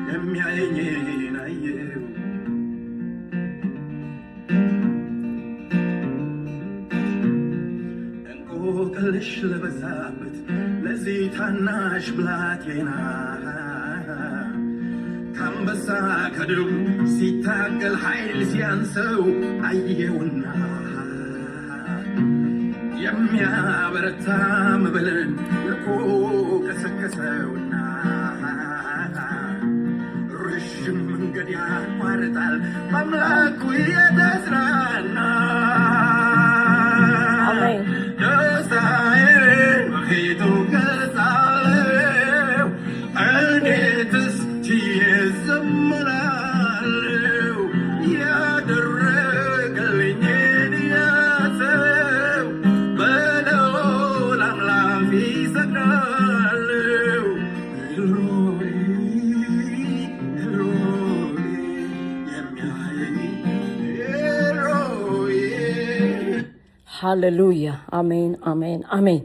የሚያየኝን አየሁ እንቆቅልሽ ለበዛበት ለዚህ ታናሽ ብላቴና ከአንበሳ ከድብ ሲታገል ኃይል ሲያንሰው አየውና የሚያበረታ መብልን ልኮ ቀሰቀሰውና ረዥም መንገድ ያቋርጣል በአምላኩ የተጽናና ደስታዬን በፊቱ ገልጻለሁ እንዴትስ ችዬ እዘምራለሁ ያደረገልኝን ያሰው በልዑል አምላክ ይሰግዳለሁ ኤልሮኢ ኤልሮኢ የሚያየኝ ኤልሮኢ ሃሌሉያ አሜን አሜን አሜን።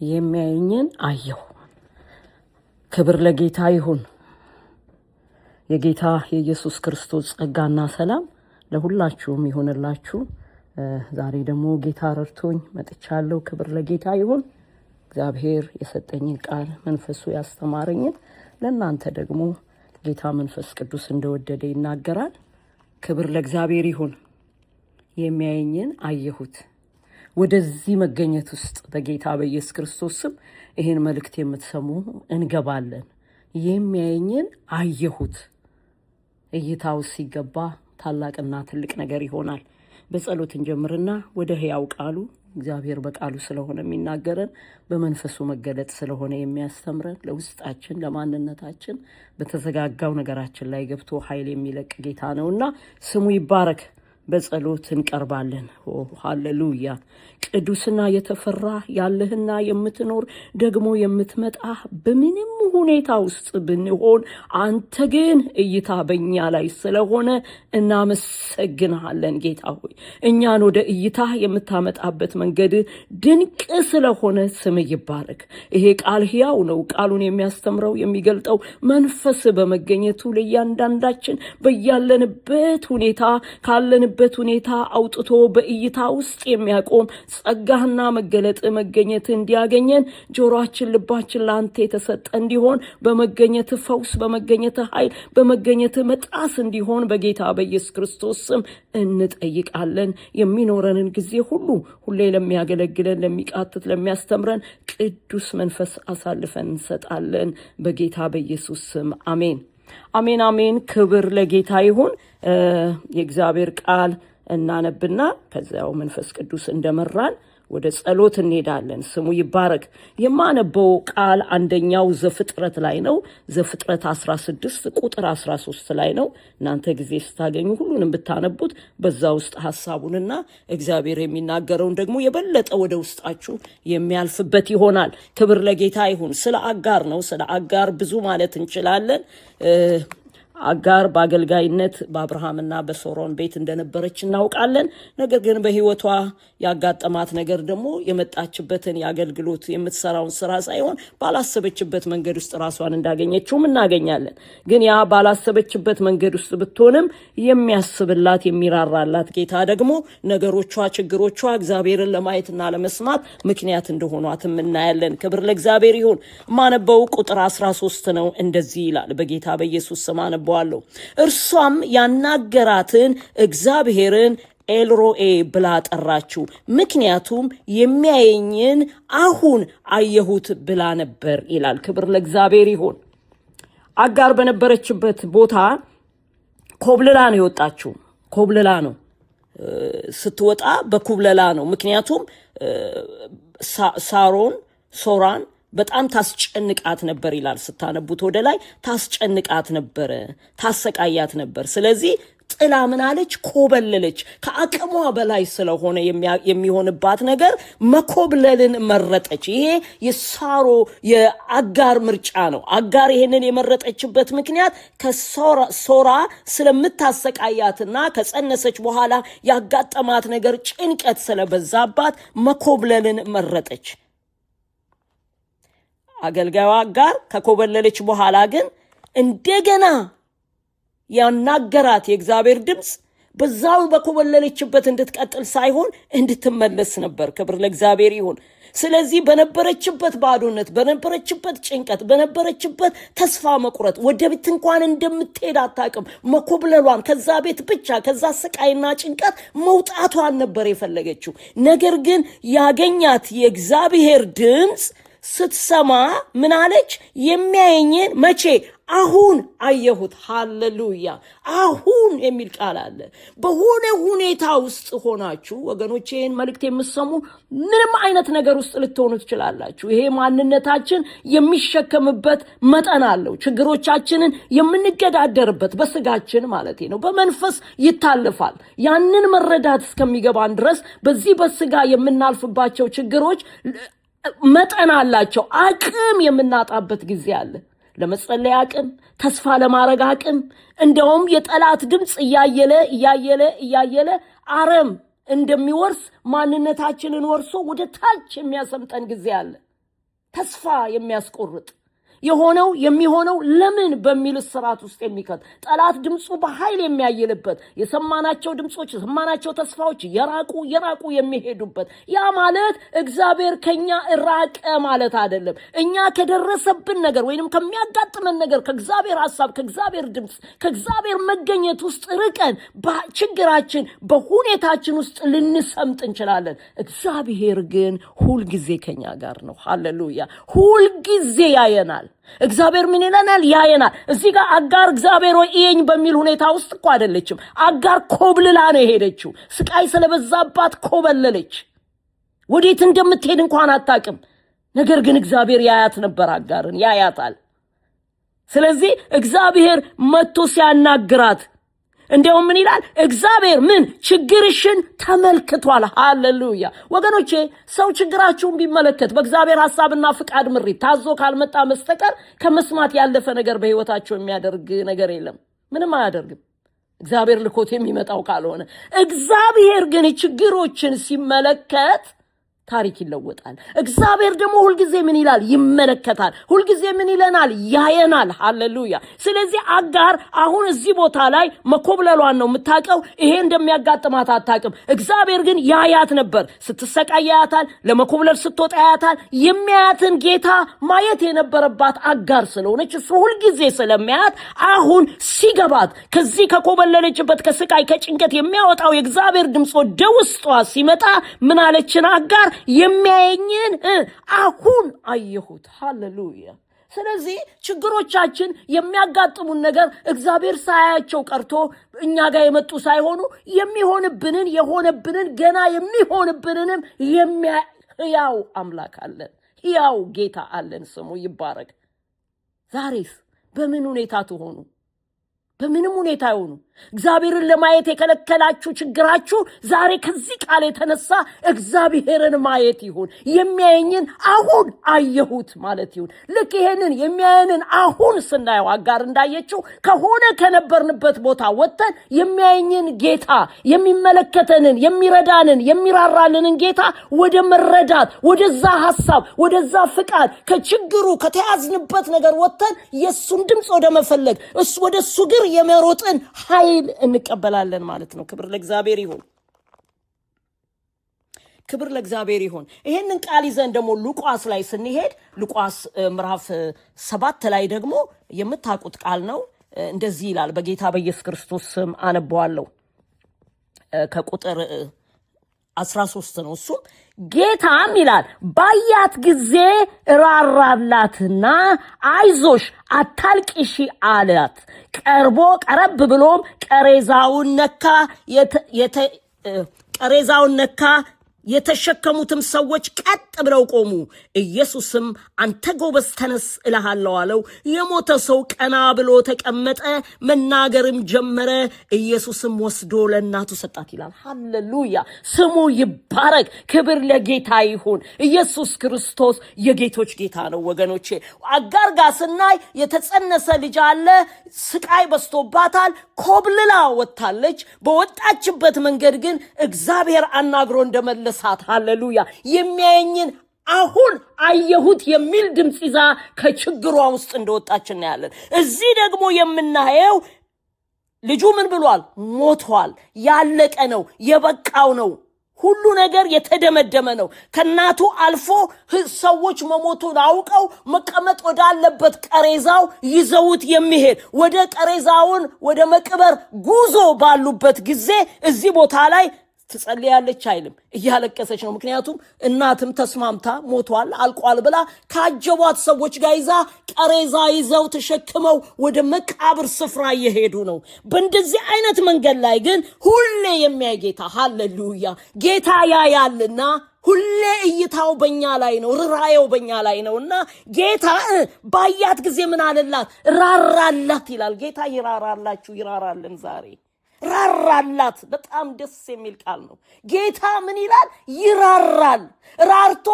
የሚያየኝን አየሁ። ክብር ለጌታ ይሁን። የጌታ የኢየሱስ ክርስቶስ ጸጋና ሰላም ለሁላችሁም ይሁንላችሁ። ዛሬ ደግሞ ጌታ ረድቶኝ መጥቻለሁ። ክብር ለጌታ ይሁን። እግዚአብሔር የሰጠኝን ቃል መንፈሱ ያስተማረኝን ለእናንተ ደግሞ ጌታ መንፈስ ቅዱስ እንደወደደ ይናገራል። ክብር ለእግዚአብሔር ይሁን። የሚያየኝን አየሁት። ወደዚህ መገኘት ውስጥ በጌታ በኢየሱስ ክርስቶስ ስም ይሄን መልእክት የምትሰሙ እንገባለን። የሚያየኝን አየሁት። እይታው ሲገባ ታላቅና ትልቅ ነገር ይሆናል። በጸሎት እንጀምርና ወደ ሕያው ቃሉ እግዚአብሔር በቃሉ ስለሆነ የሚናገረን በመንፈሱ መገለጥ ስለሆነ የሚያስተምረን ለውስጣችን ለማንነታችን በተዘጋጋው ነገራችን ላይ ገብቶ ኃይል የሚለቅ ጌታ ነውና ስሙ ይባረክ። በጸሎት እንቀርባለን። ሃሌሉያ። ቅዱስና የተፈራ ያለህና የምትኖር ደግሞ የምትመጣ በምንም ሁኔታ ውስጥ ብንሆን አንተ ግን እይታ በእኛ ላይ ስለሆነ እናመሰግንሃለን ጌታ ሆይ። እኛን ወደ እይታ የምታመጣበት መንገድ ድንቅ ስለሆነ ስም ይባረክ። ይሄ ቃል ሕያው ነው። ቃሉን የሚያስተምረው የሚገልጠው መንፈስ በመገኘቱ ለእያንዳንዳችን በያለንበት ሁኔታ ካለንበት ሁኔታ አውጥቶ በእይታ ውስጥ የሚያቆም ጸጋህና መገኘት እንዲያገኘን ጆሮአችን ልባችን ለአንተ የተሰጠ እንዲሆን በመገኘት ፈውስ በመገኘት ኃይል በመገኘት መጣስ እንዲሆን በጌታ በኢየሱስ ክርስቶስ ስም እንጠይቃለን። የሚኖረንን ጊዜ ሁሌ ለሚያገለግለን ለሚቃትት ለሚያስተምረን ቅዱስ መንፈስ አሳልፈን እንሰጣለን በጌታ በኢየሱስ ስም አሜን አሜን አሜን። ክብር ለጌታ ይሁን። የእግዚአብሔር ቃል እናነብና ከዚያው መንፈስ ቅዱስ እንደመራን ወደ ጸሎት እንሄዳለን። ስሙ ይባረክ። የማነበው ቃል አንደኛው ዘፍጥረት ላይ ነው። ዘፍጥረት 16 ቁጥር 13 ላይ ነው። እናንተ ጊዜ ስታገኙ ሁሉንም ብታነቡት በዛ ውስጥ ሐሳቡንና እግዚአብሔር የሚናገረውን ደግሞ የበለጠ ወደ ውስጣችሁ የሚያልፍበት ይሆናል። ክብር ለጌታ ይሁን። ስለ አጋር ነው። ስለ አጋር ብዙ ማለት እንችላለን። አጋር በአገልጋይነት በአብርሃምና በሶሮን ቤት እንደነበረች እናውቃለን። ነገር ግን በህይወቷ ያጋጠማት ነገር ደግሞ የመጣችበትን የአገልግሎት የምትሰራውን ስራ ሳይሆን ባላሰበችበት መንገድ ውስጥ ራሷን እንዳገኘችውም እናገኛለን። ግን ያ ባላሰበችበት መንገድ ውስጥ ብትሆንም የሚያስብላት የሚራራላት ጌታ ደግሞ ነገሮቿ ችግሮቿ እግዚአብሔርን ለማየትና ለመስማት ምክንያት እንደሆኗትም እናያለን። ክብር ለእግዚአብሔር ይሁን። ማነበው ቁጥር 13 ነው። እንደዚህ ይላል። በጌታ በኢየሱስ ስም አነበዋለሁ። እርሷም ያናገራትን እግዚአብሔርን ኤልሮኤ ብላ ጠራችው፣ ምክንያቱም የሚያየኝን አሁን አየሁት ብላ ነበር ይላል። ክብር ለእግዚአብሔር ይሁን። አጋር በነበረችበት ቦታ ኮብልላ ነው የወጣችው። ኮብልላ ነው ስትወጣ በኩብለላ ነው። ምክንያቱም ሶራን በጣም ታስጨንቃት ነበር ይላል። ስታነቡት ወደ ላይ ታስጨንቃት ነበር፣ ታሰቃያት ነበር። ስለዚህ ጥላ ምን አለች? ኮበለለች። ከአቅሟ በላይ ስለሆነ የሚሆንባት ነገር መኮብለልን መረጠች። ይሄ የአጋር ምርጫ ነው። አጋር ይሄንን የመረጠችበት ምክንያት ከሶራ ስለምታሰቃያትና ከጸነሰች በኋላ ያጋጠማት ነገር ጭንቀት ስለበዛባት መኮብለልን መረጠች። አገልጋዩ አጋር ከኮበለለች በኋላ ግን እንደገና ያናገራት የእግዚአብሔር ድምፅ በዛው በኮበለለችበት እንድትቀጥል ሳይሆን እንድትመለስ ነበር። ክብር ለእግዚአብሔር ይሁን። ስለዚህ በነበረችበት ባዶነት፣ በነበረችበት ጭንቀት፣ በነበረችበት ተስፋ መቁረጥ ወደ ቤት እንኳን እንደምትሄድ አታውቅም። መኮብለሏን ከዛ ቤት ብቻ ከዛ ስቃይና ጭንቀት መውጣቷን ነበር የፈለገችው። ነገር ግን ያገኛት የእግዚአብሔር ድምፅ ስትሰማ ምን አለች? የሚያየኝን መቼ? አሁን አየሁት። ሃሌሉያ! አሁን የሚል ቃል አለ። በሆነ ሁኔታ ውስጥ ሆናችሁ ወገኖቼ ይህን መልእክት የምትሰሙ ምንም አይነት ነገር ውስጥ ልትሆኑ ትችላላችሁ። ይሄ ማንነታችን የሚሸከምበት መጠን አለው። ችግሮቻችንን የምንገዳደርበት በስጋችን ማለት ነው። በመንፈስ ይታልፋል። ያንን መረዳት እስከሚገባን ድረስ በዚህ በስጋ የምናልፍባቸው ችግሮች መጠን አላቸው። አቅም የምናጣበት ጊዜ አለ። ለመጸለይ አቅም፣ ተስፋ ለማድረግ አቅም፣ እንደውም የጠላት ድምፅ እያየለ አረም እንደሚወርስ ማንነታችንን ወርሶ ወደ ታች የሚያሰምጠን ጊዜ አለ። ተስፋ የሚያስቆርጥ የሆነው የሚሆነው ለምን በሚል ስርዓት ውስጥ የሚከት ጠላት ድምፁ በኃይል የሚያይልበት የሰማናቸው ድምጾች የሰማናቸው ተስፋዎች የራቁ የሚሄዱበት ያ ማለት እግዚአብሔር ከኛ ራቀ ማለት አይደለም። እኛ ከደረሰብን ነገር ወይንም ከሚያጋጥመን ነገር ከእግዚአብሔር ሐሳብ ከእግዚአብሔር ድምፅ ከእግዚአብሔር መገኘት ውስጥ ርቀን በችግራችን በሁኔታችን ውስጥ ልንሰምጥ እንችላለን። እግዚአብሔር ግን ሁል ጊዜ ከኛ ጋር ነው። ሃሌሉያ! ሁል ጊዜ ያየናል። እግዚአብሔር ምን ይለናል? ያየናል። እዚህ ጋር አጋር እግዚአብሔር ወይ እየኝ በሚል ሁኔታ ውስጥ እኮ አይደለችም። አጋር ኮብልላ ነው የሄደችው። ስቃይ ስለበዛባት ኮበለለች። ወዴት እንደምትሄድ እንኳን አታውቅም። ነገር ግን እግዚአብሔር ያያት ነበር። አጋርን ያያታል። ስለዚህ እግዚአብሔር መጥቶ ሲያናግራት እንደውም ምን ይላል? እግዚአብሔር ምን ችግርሽን ተመልክቷል። ሃሌሉያ! ወገኖቼ ሰው ችግራችሁን ቢመለከት በእግዚአብሔር ሐሳብና ፍቃድ ምሪት ታዞ ካልመጣ መስተቀር ከመስማት ያለፈ ነገር በህይወታቸው የሚያደርግ ነገር የለም። ምንም አያደርግም እግዚአብሔር ልኮት የሚመጣው ካልሆነ። እግዚአብሔር ግን ችግሮችን ሲመለከት ታሪክ ይለወጣል። እግዚአብሔር ደግሞ ሁል ጊዜ ምን ይላል? ይመለከታል። ሁል ጊዜ ምን ይለናል? ያየናል። ሃሌሉያ! ስለዚህ አጋር አሁን እዚህ ቦታ ላይ መኮብለሏን ነው የምታውቀው። ይሄ እንደሚያጋጥማት አታውቅም። እግዚአብሔር ግን ያያት ነበር። ስትሰቃይ ያያታል። ለመኮብለል ስትወጣ ያያታል። የሚያያትን ጌታ ማየት የነበረባት አጋር ስለሆነች እሱ ሁል ጊዜ ስለሚያያት አሁን ሲገባት ከዚህ ከኮበለለችበት ከስቃይ ከጭንቀት የሚያወጣው የእግዚአብሔር ድምፅ ወደ ውስጧ ሲመጣ ምን አለችን አጋር? የሚያየኝን አሁን አየሁት። ሃሌሉያ! ስለዚህ ችግሮቻችን የሚያጋጥሙን ነገር እግዚአብሔር ሳያቸው ቀርቶ እኛ ጋር የመጡ ሳይሆኑ የሚሆንብንን የሆነብንን ገና የሚሆንብንንም ሕያው አምላክ አለን። ሕያው ጌታ አለን። ስሙ ይባረክ። ዛሬስ በምን ሁኔታ ትሆኑ? በምንም ሁኔታ ይሁኑ እግዚአብሔርን ለማየት የከለከላችሁ ችግራችሁ ዛሬ ከዚህ ቃል የተነሳ እግዚአብሔርን ማየት ይሁን። የሚያየኝን አሁን አየሁት ማለት ይሁን። ልክ ይሄንን የሚያየንን አሁን ስናየው አጋር እንዳየችው ከሆነ ከነበርንበት ቦታ ወጥተን የሚያየኝን ጌታ የሚመለከተንን የሚረዳንን የሚራራልንን ጌታ ወደ መረዳት ወደዛ ሐሳብ ወደዛ ፍቃድ ከችግሩ ከተያዝንበት ነገር ወጥተን የሱን ድምፅ ወደ መፈለግ እሱ ወደ እሱ ግር የመሮጥን ኃይል እንቀበላለን ማለት ነው። ክብር ለእግዚአብሔር ይሁን። ክብር ለእግዚአብሔር ይሁን። ይሄንን ቃል ይዘን ደግሞ ሉቃስ ላይ ስንሄድ ሉቃስ ምዕራፍ 7 ላይ ደግሞ የምታውቁት ቃል ነው። እንደዚህ ይላል። በጌታ በኢየሱስ ክርስቶስ ስም አነባዋለሁ። ከቁጥር 13 ነው። እሱ ጌታም ይላል ባያት ጊዜ ራራላትና አይዞሽ አታልቅሺ አላት። ቀረብ ብሎም ቀሬዛውን ነካ። የተሸከሙትም ሰዎች ቀጥ ብለው ቆሙ። ኢየሱስም አንተ ጎበዝ ተነስ እልሃለሁ አለው። የሞተ ሰው ቀና ብሎ ተቀመጠ፣ መናገርም ጀመረ። ኢየሱስም ወስዶ ለእናቱ ሰጣት ይላል። ሃሌሉያ! ስሙ ይባረክ። ክብር ለጌታ ይሁን። ኢየሱስ ክርስቶስ የጌቶች ጌታ ነው። ወገኖቼ አጋር ጋር ስናይ የተጸነሰ ልጅ አለ። ስቃይ በስቶባታል። ኮብልላ ወጣለች። በወጣችበት መንገድ ግን እግዚአብሔር አናግሮ እንደመለሰ ሃሌሉያ! የሚያየኝን አሁን አየሁት የሚል ድምጽ ይዛ ከችግሯ ውስጥ እንደወጣች እናያለን። እዚህ ደግሞ የምናየው ልጁ ምን ብሏል? ሞቷል። ያለቀ ነው፣ የበቃው ነው። ሁሉ ነገር የተደመደመ ነው። ከናቱ አልፎ ሰዎች መሞቱን አውቀው መቀመጥ ወዳለበት ቀሬዛው ይዘውት የሚሄድ ወደ ቀሬዛውን ወደ መቅበር ጉዞ ባሉበት ጊዜ እዚህ ቦታ ላይ ትጸልያለች አይልም፣ እያለቀሰች ነው። ምክንያቱም እናትም ተስማምታ ሞቷል አልቋል ብላ ካጀቧት ሰዎች ጋር ይዛ ቀሬዛ ይዘው ተሸክመው ወደ መቃብር ስፍራ እየሄዱ ነው። በእንደዚህ አይነት መንገድ ላይ ግን ሁሌ የሚያይ ጌታ፣ ሃሌሉያ፣ ጌታ ያያልና ሁሌ እይታው በእኛ ላይ ነው፣ ርራየው በእኛ ላይ ነውና ጌታ ባያት ጊዜ ምን አለላት? ራራላት ይላል። ጌታ ይራራላችሁ፣ ይራራልን ዛሬ ራራላት። በጣም ደስ የሚል ቃል ነው። ጌታ ምን ይላል? ይራራል። ራርቶ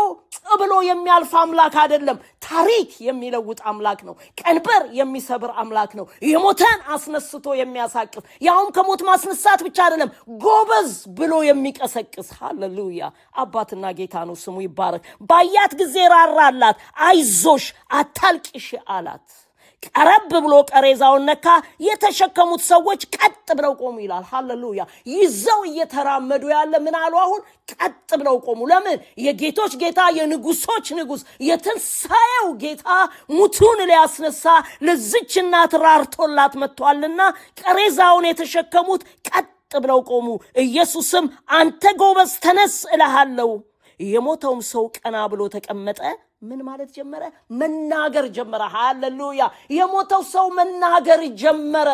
ብሎ የሚያልፍ አምላክ አይደለም፣ ታሪክ የሚለውጥ አምላክ ነው። ቀንበር የሚሰብር አምላክ ነው። የሞተን አስነስቶ የሚያሳቅፍ፣ ያውም ከሞት ማስነሳት ብቻ አይደለም፣ ጎበዝ ብሎ የሚቀሰቅስ። ሃሌሉያ! አባትና ጌታ ነው፣ ስሙ ይባረክ። ባያት ጊዜ ራራላት፣ አይዞሽ አታልቅሽ አላት። ቀረብ ብሎ ቀሬዛውን ነካ። የተሸከሙት ሰዎች ቀጥ ብለው ቆሙ ይላል። ሃሌሉያ! ይዘው እየተራመዱ ያለ ምን አሉ? አሁን ቀጥ ብለው ቆሙ። ለምን? የጌቶች ጌታ፣ የንጉሶች ንጉስ፣ የትንሣኤው ጌታ ሙቱን ሊያስነሳ ለዚች እናት ራርቶላት መጥቷልና ቀሬዛውን የተሸከሙት ቀጥ ብለው ቆሙ። ኢየሱስም አንተ ጎበዝ ተነስ እልሃለሁ። የሞተውም ሰው ቀና ብሎ ተቀመጠ። ምን ማለት ጀመረ? መናገር ጀመረ። ሃሌሉያ! የሞተው ሰው መናገር ጀመረ።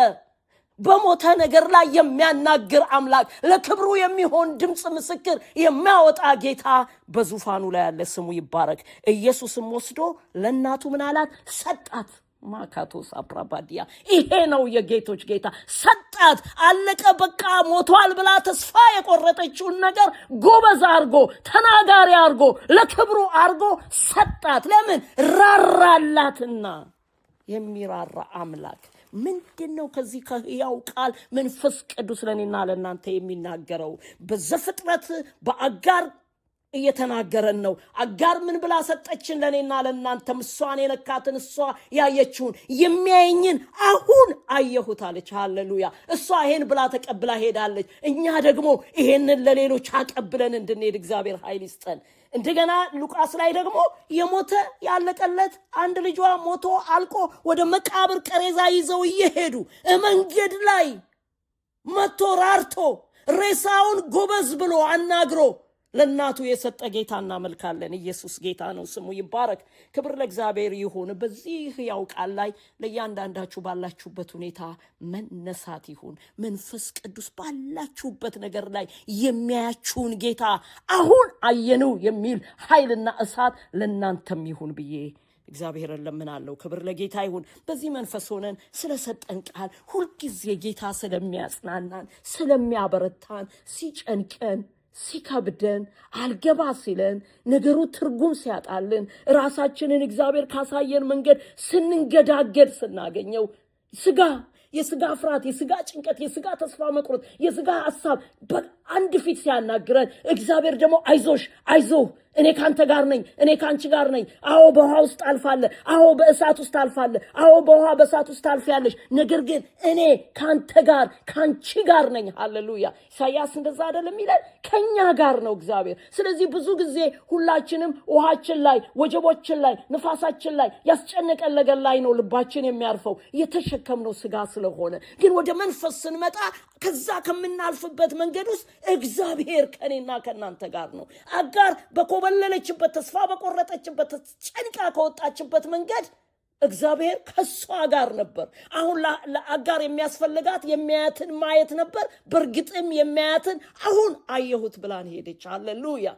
በሞተ ነገር ላይ የሚያናግር አምላክ፣ ለክብሩ የሚሆን ድምጽ ምስክር የሚያወጣ ጌታ በዙፋኑ ላይ ያለ፣ ስሙ ይባረክ። ኢየሱስም ወስዶ ለእናቱ ምን አላት? ሰጣት። ማካቶስ አፕራባዲያ። ይሄ ነው የጌቶች ጌታ። ሰጣት። አለቀ በቃ ሞቷል ብላ ተስፋ የቆረጠችውን ነገር ጎበዝ አርጎ፣ ተናጋሪ አርጎ፣ ለክብሩ አርጎ ሰጣት። ለምን? ራራላትና። የሚራራ አምላክ ምንድነው? ከዚህ ከሕያው ቃል መንፈስ ቅዱስ ለኔና ለናንተ የሚናገረው በዘፍጥረት በአጋር እየተናገረን ነው። አጋር ምን ብላ ሰጠችን? ለኔና ለናንተ እሷን የነካትን፣ እሷ ያየችውን፣ የሚያየኝን አሁን አየሁት አለች። ሃሌሉያ! እሷ ይሄን ብላ ተቀብላ ሄዳለች። እኛ ደግሞ ይሄንን ለሌሎች አቀብለን እንድንሄድ እግዚአብሔር ኃይል ይስጠን። እንደገና ሉቃስ ላይ ደግሞ የሞተ ያለቀለት አንድ ልጇ ሞቶ አልቆ ወደ መቃብር ቀሬዛ ይዘው እየሄዱ መንገድ ላይ መቶ ራርቶ ሬሳውን ጎበዝ ብሎ አናግሮ ለእናቱ የሰጠ ጌታ እናመልካለን። ኢየሱስ ጌታ ነው፣ ስሙ ይባረክ። ክብር ለእግዚአብሔር ይሁን። በዚህ ያው ቃል ላይ ለእያንዳንዳችሁ ባላችሁበት ሁኔታ መነሳት ይሁን። መንፈስ ቅዱስ ባላችሁበት ነገር ላይ የሚያያችሁን ጌታ አሁን አየነው የሚል ኃይልና እሳት ለእናንተም ይሁን ብዬ እግዚአብሔርን ለምናለሁ። ክብር ለጌታ ይሁን። በዚህ መንፈስ ሆነን ስለሰጠን ቃል ሁልጊዜ ጌታ ስለሚያጽናናን፣ ስለሚያበረታን፣ ሲጨንቀን ሲከብደን፣ አልገባ ሲለን፣ ነገሩ ትርጉም ሲያጣልን፣ ራሳችንን እግዚአብሔር ካሳየን መንገድ ስንንገዳገድ ስናገኘው የስጋ ፍርሃት፣ የስጋ ጭንቀት፣ የስጋ ተስፋ መቁረጥ፣ የስጋ ሐሳብ በአንድ ፊት ሲያናግረን እግዚአብሔር ደግሞ አይዞህ እኔ ካንተ ጋር ነኝ፣ እኔ ካንቺ ጋር ነኝ። አዎ በውሃ ውስጥ አልፋለህ፣ አዎ በእሳት ውስጥ አልፋለህ፣ አዎ በውሃ በእሳት ውስጥ አልፊያለሽ፣ ነገር ግን እኔ ካንተ ጋር ካንቺ ጋር ነኝ። ሃሌሉያ! ኢሳይያስ እንደዛ አይደለም ይላል? ከኛ ጋር ነው እግዚአብሔር። ስለዚህ ብዙ ጊዜ ሁላችንም ውሃችን ላይ፣ ወጀቦችን ላይ፣ ንፋሳችን ላይ፣ ያስጨነቀን ነገር ላይ ነው ልባችን የሚያርፈው የተሸከምነው ስጋ ስለሆነ። ግን ወደ መንፈስ ስንመጣ ከዛ ከምናልፍበት መንገድ ውስጥ እግዚአብሔር ከኔና ከናንተ ጋር ነው። አጋር በኮበለለችበት፣ ተስፋ በቆረጠችበት፣ ጨንቃ ከወጣችበት መንገድ እግዚአብሔር ከሷ ጋር ነበር። አሁን ለአጋር የሚያስፈልጋት የሚያያትን ማየት ነበር። በእርግጥም የሚያያትን አሁን አየሁት ብላን ሄደች። ሃሌሉያ!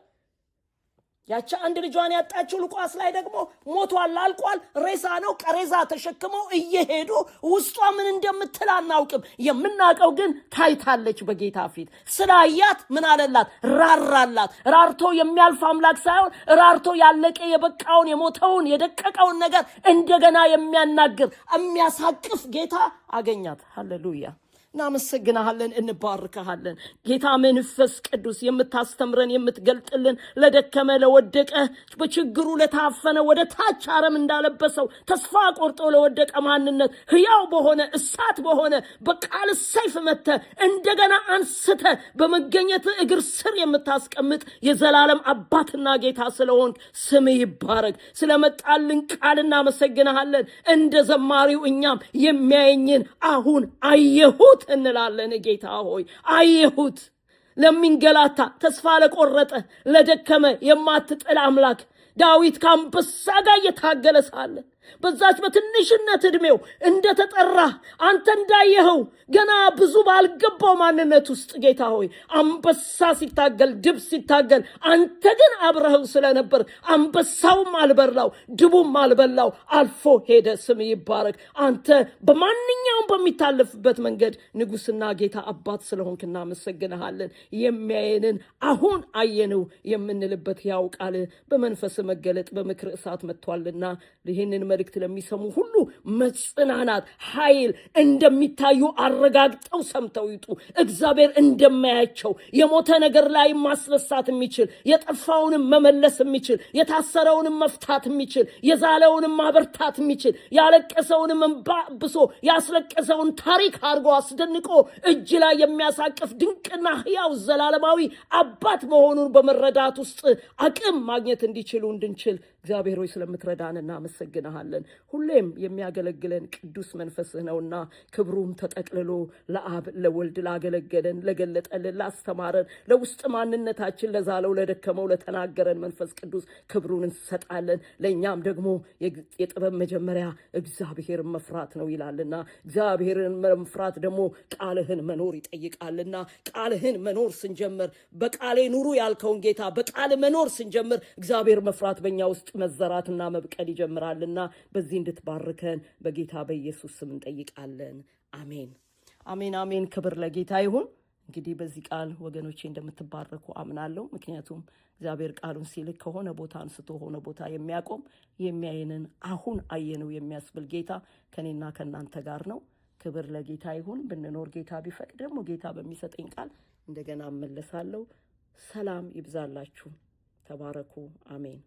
ያቺ አንድ ልጇን ያጣችው ሉቃስ ላይ ደግሞ ሞቷል አልቋል፣ ሬሳ ነው፣ ቀሬዛ ተሸክመው እየሄዱ ውስጧ ምን እንደምትል አናውቅም። የምናውቀው ግን ታይታለች በጌታ ፊት። ስላያት ምን አለላት? ራራላት። ራርቶ የሚያልፍ አምላክ ሳይሆን ራርቶ ያለቀ የበቃውን የሞተውን የደቀቀውን ነገር እንደገና የሚያናግር የሚያሳቅፍ ጌታ አገኛት። ሃሌሉያ! እናመሰግናለን፣ እንባርከሃለን። ጌታ መንፈስ ቅዱስ የምታስተምረን የምትገልጥልን ለደከመ ለወደቀ በችግሩ ለታፈነ ወደ ታች አረም እንዳለበሰው ተስፋ ቆርጦ ለወደቀ ማንነት ሕያው በሆነ እሳት በሆነ በቃል ሰይፍ መተ እንደገና አንስተ በመገኘት እግር ስር የምታስቀምጥ የዘላለም አባትና ጌታ ስለሆንክ ስም ይባረክ። ስለመጣልን ቃል እናመሰግናለን። እንደ ዘማሪው እኛም የሚያየኝን አሁን አየሁት እንላለን። ጌታ ሆይ አየሁት። ለሚንገላታ ተስፋ ለቆረጠ ለደከመ የማትጥል አምላክ ዳዊት ከአንበሳ ጋር እየታገለ ሳለ በዛች በትንሽነት ዕድሜው እንደተጠራ አንተ እንዳየኸው ገና ብዙ ባልገባው ማንነት ውስጥ ጌታ ሆይ አንበሳ ሲታገል ድብ ሲታገል አንተ ግን አብረኸው ስለነበር አንበሳውም አልበላው ድቡም አልበላው አልፎ ሄደ። ስም ይባረክ። አንተ በማንኛውም በሚታለፍበት መንገድ ንጉሥና ጌታ አባት ስለሆንክ እናመሰግንሃለን። የሚያየንን አሁን አየነው የምንልበት ያው ቃል በመንፈስ መገለጥ በምክር እሳት መጥቷልና ይህንን መልእክት ለሚሰሙ ሁሉ መጽናናት ኃይል እንደሚታዩ አረጋግጠው ሰምተው ይጡ። እግዚአብሔር እንደማያቸው የሞተ ነገር ላይ ማስነሳት የሚችል የጠፋውንም መመለስ የሚችል የታሰረውንም መፍታት የሚችል የዛለውንም ማበርታት የሚችል ያለቀሰውንም እንባ አብሶ ያስለቀሰውን ታሪክ አድርጎ አስደንቆ እጅ ላይ የሚያሳቅፍ ድንቅና ሕያው ዘላለማዊ አባት መሆኑን በመረዳት ውስጥ አቅም ማግኘት እንዲችሉ እንድንችል እግዚአብሔር ሆይ ስለምትረዳን እናመሰግንሃለን። ሁሌም የሚያገለግለን ቅዱስ መንፈስህ ነውና ክብሩም ተጠቅልሎ ለአብ ለወልድ ላገለገለን ለገለጠልን ላስተማረን ለውስጥ ማንነታችን ለዛለው ለደከመው ለተናገረን መንፈስ ቅዱስ ክብሩን እንሰጣለን። ለእኛም ደግሞ የጥበብ መጀመሪያ እግዚአብሔርን መፍራት ነው ይላልና እግዚአብሔርን መፍራት ደግሞ ቃልህን መኖር ይጠይቃልና ቃልህን መኖር ስንጀምር በቃሌ ኑሩ ያልከውን ጌታ በቃል መኖር ስንጀምር እግዚአብሔር መፍራት በእኛ ውስጥ መዘራትና መብቀል ይጀምራልና በዚህ እንድትባርከን በጌታ በኢየሱስ ስም እንጠይቃለን። አሜን፣ አሜን፣ አሜን። ክብር ለጌታ ይሁን። እንግዲህ በዚህ ቃል ወገኖቼ እንደምትባረኩ አምናለሁ። ምክንያቱም እግዚአብሔር ቃሉን ሲልክ ከሆነ ቦታ አንስቶ ሆነ ቦታ የሚያቆም የሚያየንን አሁን አየነው የሚያስብል ጌታ ከኔና ከእናንተ ጋር ነው። ክብር ለጌታ ይሁን። ብንኖር ጌታ ቢፈቅድ ደግሞ ጌታ በሚሰጠኝ ቃል እንደገና እመለሳለሁ። ሰላም ይብዛላችሁ። ተባረኩ። አሜን።